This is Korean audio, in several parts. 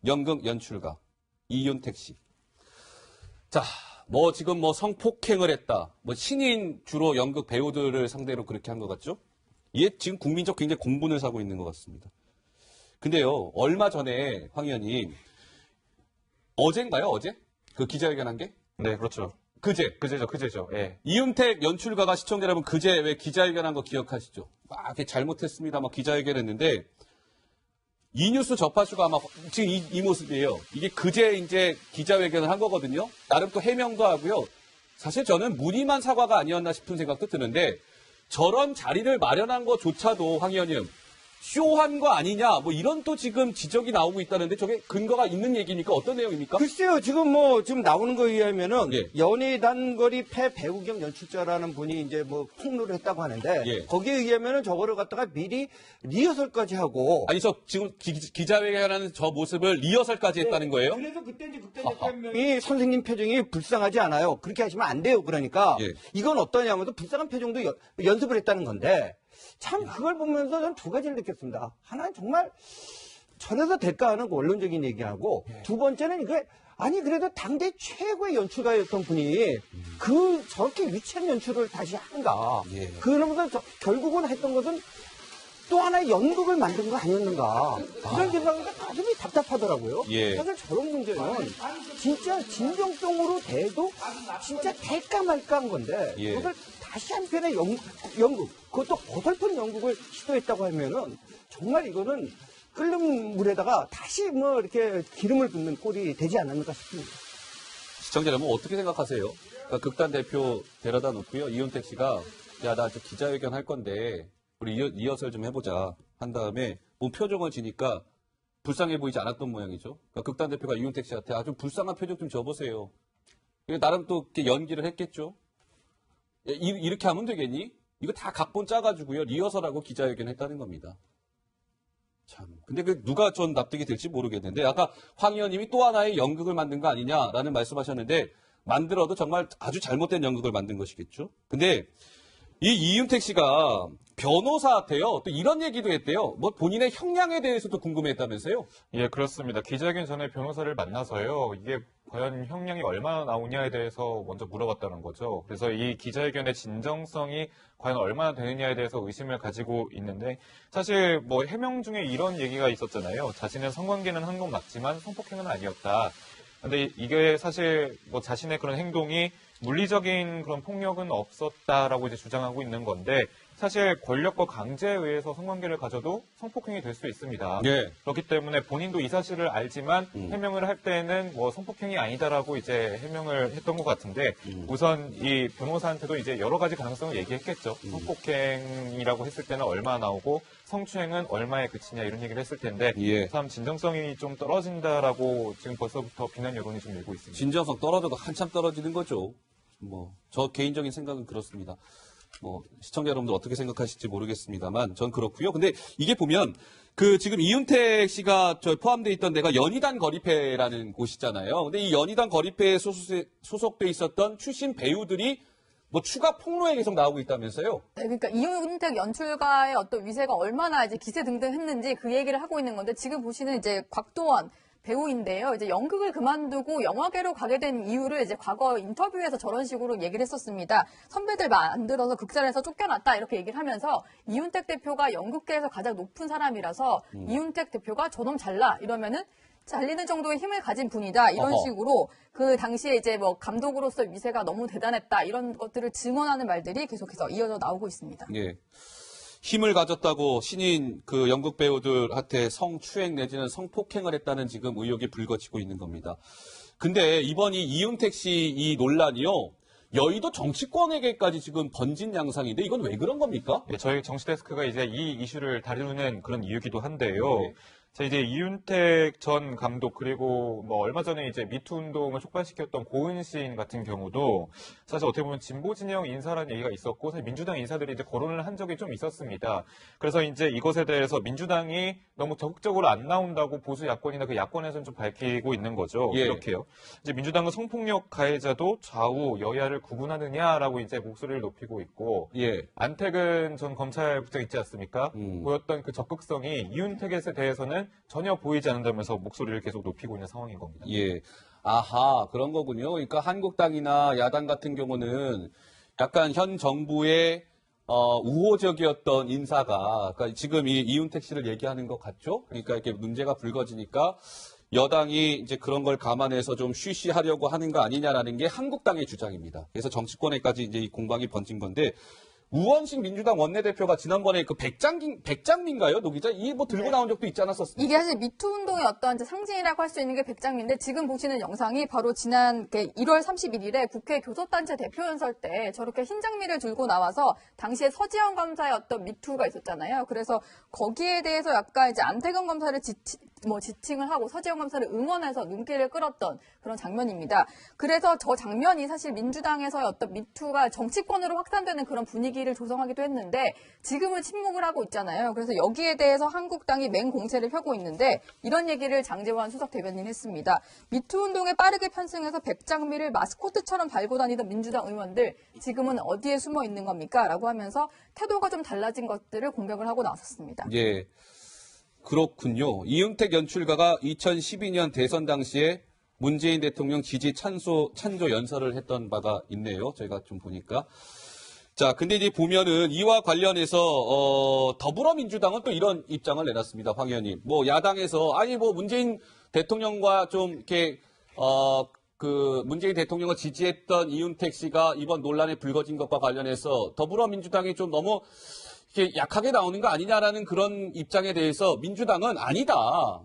연극 연출가 이윤택 씨. 자, 지금 성폭행을 했다. 신인 주로 연극 배우들을 상대로 그렇게 한 것 같죠? 이게 지금 국민적 굉장히 공분을 사고 있는 것 같습니다. 근데요, 얼마 전에 황 의원님, 어젠가요? 어제? 그 기자회견한 게? 네, 그렇죠. 그제죠. 예. 이윤택 연출가가 시청자 여러분 그제 왜 기자회견한 거 기억하시죠? 막 이렇게 잘못했습니다. 막 기자회견했는데 이 뉴스 접하시고 아마 지금 이 모습이에요. 이게 그제 이제 기자회견을 한 거거든요. 나름 또 해명도 하고요. 사실 저는 무늬만 사과가 아니었나 싶은 생각도 드는데 저런 자리를 마련한 것조차도 황 의원님 쇼한 거 아니냐 이런 또 지금 지적이 나오고 있다는데 저게 근거가 있는 얘기입니까? 어떤 내용입니까? 글쎄요, 지금 나오는 거에 의하면은, 예. 연예 단거리 패 배우 겸 연출자라는 분이 이제 폭로를 했다고 하는데, 예. 거기에 의하면은 저거를 갖다가 미리 리허설까지 하고. 아니, 저 지금 기자회견하는 저 모습을 리허설까지 했다는 거예요? 그래서 그때 이제 극단 대표 한 명이 선생님 표정이 불쌍하지 않아요. 그렇게 하시면 안 돼요. 그러니까. 예. 이건 어떠냐면 불쌍한 표정도 연습을 했다는 건데, 참 그걸 보면서 저는 두 가지를 느꼈습니다. 하나는 정말 저래서 될까 하는 그 원론적인 얘기하고, 두 번째는 이게 아니 그래도 당대 최고의 연출가였던 분이 저렇게 유치한 연출을 다시 하는가. 예. 그러면서 결국은 했던 것은 또 하나의 연극을 만든 거 아니었는가. 이런 생각이 가슴이 답답하더라고요. 예. 사실 저런 문제는 진짜 진정성으로 대도 진짜 될까 말까 한 건데, 예. 그걸 다시 한편의 연극, 그것도 어설픈 연극을 시도했다고 하면은 정말 이거는 끓는 물에다가 다시 이렇게 기름을 붓는 꼴이 되지 않았는가 싶습니다. 시청자 여러분 어떻게 생각하세요? 그러니까 극단 대표 데려다 놓고요. 이윤택 씨가 야, 나 저 기자회견 할 건데 우리 리허설 좀 해보자 한 다음에 표정을 지니까 불쌍해 보이지 않았던 모양이죠. 그러니까 극단 대표가 이윤택 씨한테 아주 불쌍한 표정 좀 줘보세요. 나름 또 이렇게 연기를 했겠죠. 이렇게 하면 되겠니? 이거 다 각본 짜가지고요. 리허설하고 기자회견 했다는 겁니다. 참. 근데 누가 전 납득이 될지 모르겠는데, 아까 황 의원님이 또 하나의 연극을 만든 거 아니냐라는 말씀하셨는데, 만들어도 정말 아주 잘못된 연극을 만든 것이겠죠. 근데 이 이윤택 씨가 변호사한테요, 또 이런 얘기도 했대요. 본인의 형량에 대해서도 궁금했다면서요? 예, 그렇습니다. 기자회견 전에 변호사를 만나서요. 이게 과연 형량이 얼마나 나오냐에 대해서 먼저 물어봤다는 거죠. 그래서 이 기자회견의 진정성이 과연 얼마나 되느냐에 대해서 의심을 가지고 있는데, 사실 해명 중에 이런 얘기가 있었잖아요. 자신은 성관계는 한 건 맞지만 성폭행은 아니었다. 근데 이게 사실 자신의 그런 행동이 물리적인 그런 폭력은 없었다라고 이제 주장하고 있는 건데, 사실 권력과 강제에 의해서 성관계를 가져도 성폭행이 될 수 있습니다. 예. 그렇기 때문에 본인도 이 사실을 알지만 해명을 할 때는 성폭행이 아니다라고 이제 해명을 했던 것 같은데, 우선 이 변호사한테도 이제 여러 가지 가능성을 얘기했겠죠. 성폭행이라고 했을 때는 얼마 나오고 성추행은 얼마에 그치냐 이런 얘기를 했을 텐데, 예. 참 진정성이 좀 떨어진다라고 지금 벌써부터 비난 여론이 좀 일고 있습니다. 진정성 떨어져도 한참 떨어지는 거죠. 저 개인적인 생각은 그렇습니다. 시청자 여러분들 어떻게 생각하실지 모르겠습니다만, 전 그렇고요. 근데 이게 보면, 지금 이윤택 씨가 포함되어 있던 데가 연희단 거리패라는 곳이잖아요. 근데 이 연희단 거리패에 소속돼 있었던 출신 배우들이 추가 폭로에 계속 나오고 있다면서요? 네, 그러니까 이윤택 연출가의 어떤 위세가 얼마나 이제 기세등등했는지 그 얘기를 하고 있는 건데, 지금 보시는 이제 곽도원 배우인데요. 이제 연극을 그만두고 영화계로 가게 된 이유를 이제 과거 인터뷰에서 저런 식으로 얘기를 했었습니다. 선배들 안 들어서 극장에서 쫓겨났다 이렇게 얘기를 하면서, 이윤택 대표가 연극계에서 가장 높은 사람이라서 이윤택 대표가 저놈 잘나 이러면은 잘리는 정도의 힘을 가진 분이다 이런 식으로 그 당시에 이제 감독으로서 위세가 너무 대단했다 이런 것들을 증언하는 말들이 계속해서 이어져 나오고 있습니다. 예. 힘을 가졌다고 신인 연극 배우들한테 성추행 내지는 성폭행을 했다는 지금 의혹이 불거지고 있는 겁니다. 근데 이번 이윤택 씨 이 논란이요, 여의도 정치권에게까지 지금 번진 양상인데 이건 왜 그런 겁니까? 네, 저희 정치데스크가 이제 이 이슈를 다루는 그런 이유기도 한데요. 네. 자, 이제 이윤택 전 감독, 그리고 얼마 전에 이제 미투 운동을 촉발시켰던 고은 시인 같은 경우도 사실 어떻게 보면 진보 진영 인사라는 얘기가 있었고, 사실 민주당 인사들이 이제 거론을 한 적이 좀 있었습니다. 그래서 이제 이것에 대해서 민주당이 너무 적극적으로 안 나온다고 보수 야권이나 그 야권에서는 좀 밝히고 있는 거죠. 예. 이렇게요. 이제 민주당은 성폭력 가해자도 좌우 여야를 구분하느냐라고 이제 목소리를 높이고 있고, 예. 안태근 전 검찰국장 있지 않습니까? 보였던 그 적극성이 이윤택에 대해서는 현장에는 전혀 보이지 않는다면서 목소리를 계속 높이고 있는 상황인 겁니다. 예. 아하, 그런 거군요. 그러니까 한국당이나 야당 같은 경우는 약간 현 정부의 우호적이었던 인사가, 그러니까 지금 이 이윤택 씨를 얘기하는 것 같죠? 그러니까 이렇게 문제가 불거지니까 여당이 이제 그런 걸 감안해서 좀 쉬쉬하려고 하는 거 아니냐라는 게 한국당의 주장입니다. 그래서 정치권에까지 이제 이 공방이 번진 건데, 우원식 민주당 원내대표가 지난번에 그 백장미인가요? 노기자? 이 뭐 들고 나온 적도 있지 않았었습니까? 이게 사실 미투 운동의 어떤 이제 상징이라고 할 수 있는 게 백장미인데 지금 보시는 영상이 바로 지난 1월 31일에 국회 교섭단체 대표연설 때 저렇게 흰 장미를 들고 나와서 당시에 서지현 검사의 어떤 미투가 있었잖아요. 그래서 거기에 대해서 약간 이제 안태근 검사를 지칭을 하고 서지현 검사를 응원해서 눈길을 끌었던 그런 장면입니다. 그래서 저 장면이 사실 민주당에서의 어떤 미투가 정치권으로 확산되는 그런 분위기를 조성하기도 했는데 지금은 침묵을 하고 있잖아요. 그래서 여기에 대해서 한국당이 맹공세를 펴고 있는데 이런 얘기를 장제원 수석 대변인이 했습니다. 미투 운동에 빠르게 편승해서 백장미를 마스코트처럼 달고 다니던 민주당 의원들 지금은 어디에 숨어 있는 겁니까? 라고 하면서 태도가 좀 달라진 것들을 공격을 하고 나섰습니다. 예. 그렇군요. 이윤택 연출가가 2012년 대선 당시에 문재인 대통령 지지 찬조 연설을 했던 바가 있네요. 저희가 좀 보니까. 자, 근데 이제 보면은 이와 관련해서 더불어민주당은 또 이런 입장을 내놨습니다. 황 의원님. 뭐 야당에서 아니 뭐 문재인 대통령과 좀 이렇게 문재인 대통령을 지지했던 이윤택 씨가 이번 논란에 불거진 것과 관련해서 더불어민주당이 좀 너무 이렇게 약하게 나오는 거 아니냐라는 그런 입장에 대해서 민주당은 아니다.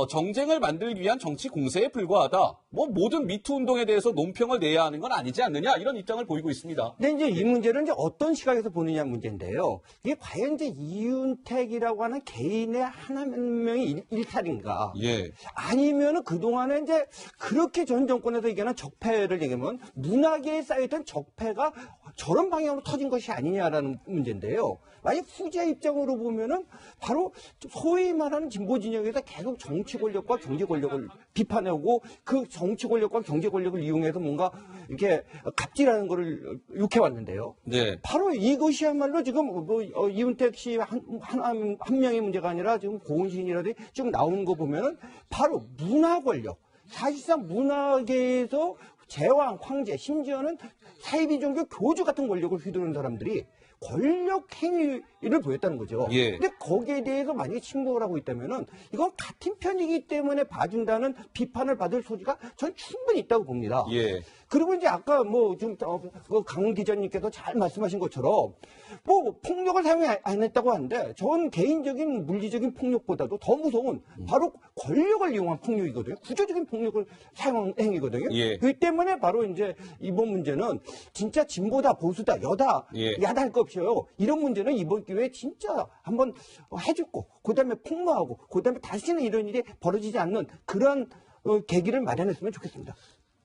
정쟁을 만들기 위한 정치 공세에 불과하다. 뭐 모든 미투 운동에 대해서 논평을 내야 하는 건 아니지 않느냐 이런 입장을 보이고 있습니다. 근데 이제 이 문제는 이제 어떤 시각에서 보느냐 문제인데요. 이게 과연 이제 이윤택이라고 하는 개인의 한 명의 일탈인가? 예. 아니면은 그동안에 이제 그렇게 전 정권에서 얘기하는 적폐를 얘기하면 문화계에 쌓였던 적폐가 저런 방향으로 터진 것이 아니냐라는 문제인데요. 만약 후자 입장으로 보면은 바로 소위 말하는 진보 진영에서 계속 정치 권력과 경제 권력을 비판하고 그 정치 권력과 경제 권력을 이용해서 뭔가 이렇게 갑질하는 거를 욕해왔는데요. 네. 바로 이것이야말로 지금 이윤택 씨 한 명의 문제가 아니라 지금 고은신이라든지 지금 나오는 거 보면은 바로 문화 권력. 사실상 문화계에서 제왕, 황제, 심지어는 사이비 종교 교주 같은 권력을 휘두르는 사람들이 권력 행위를 보였다는 거죠. 예. 근데 거기에 대해서 만약에 침묵을 하고 있다면은 이건 같은 편이기 때문에 봐준다는 비판을 받을 소지가 전 충분히 있다고 봅니다. 예. 그리고 이제 아까 강 기자님께서 잘 말씀하신 것처럼 폭력을 사용 안 했다고 하는데 전 개인적인 물리적인 폭력보다도 더 무서운 바로 권력을 이용한 폭력이거든요. 구조적인 폭력을 사용한 행위거든요. 예. 그렇기 때문에 바로 이제 이번 문제는 진짜 진보다 보수다 여다 예. 야다 할 거 없어요. 이런 문제는 이번 기회에 진짜 한번 해주고 그다음에 폭로하고 그다음에 다시는 이런 일이 벌어지지 않는 그런 계기를 마련했으면 좋겠습니다.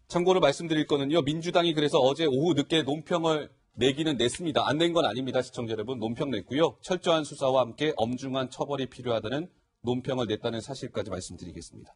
참고로 말씀드릴 거는요. 민주당이 그래서 어제 오후 늦게 논평을 내기는 냈습니다. 안 낸 건 아닙니다. 시청자 여러분. 논평 냈고요. 철저한 수사와 함께 엄중한 처벌이 필요하다는 논평을 냈다는 사실까지 말씀드리겠습니다.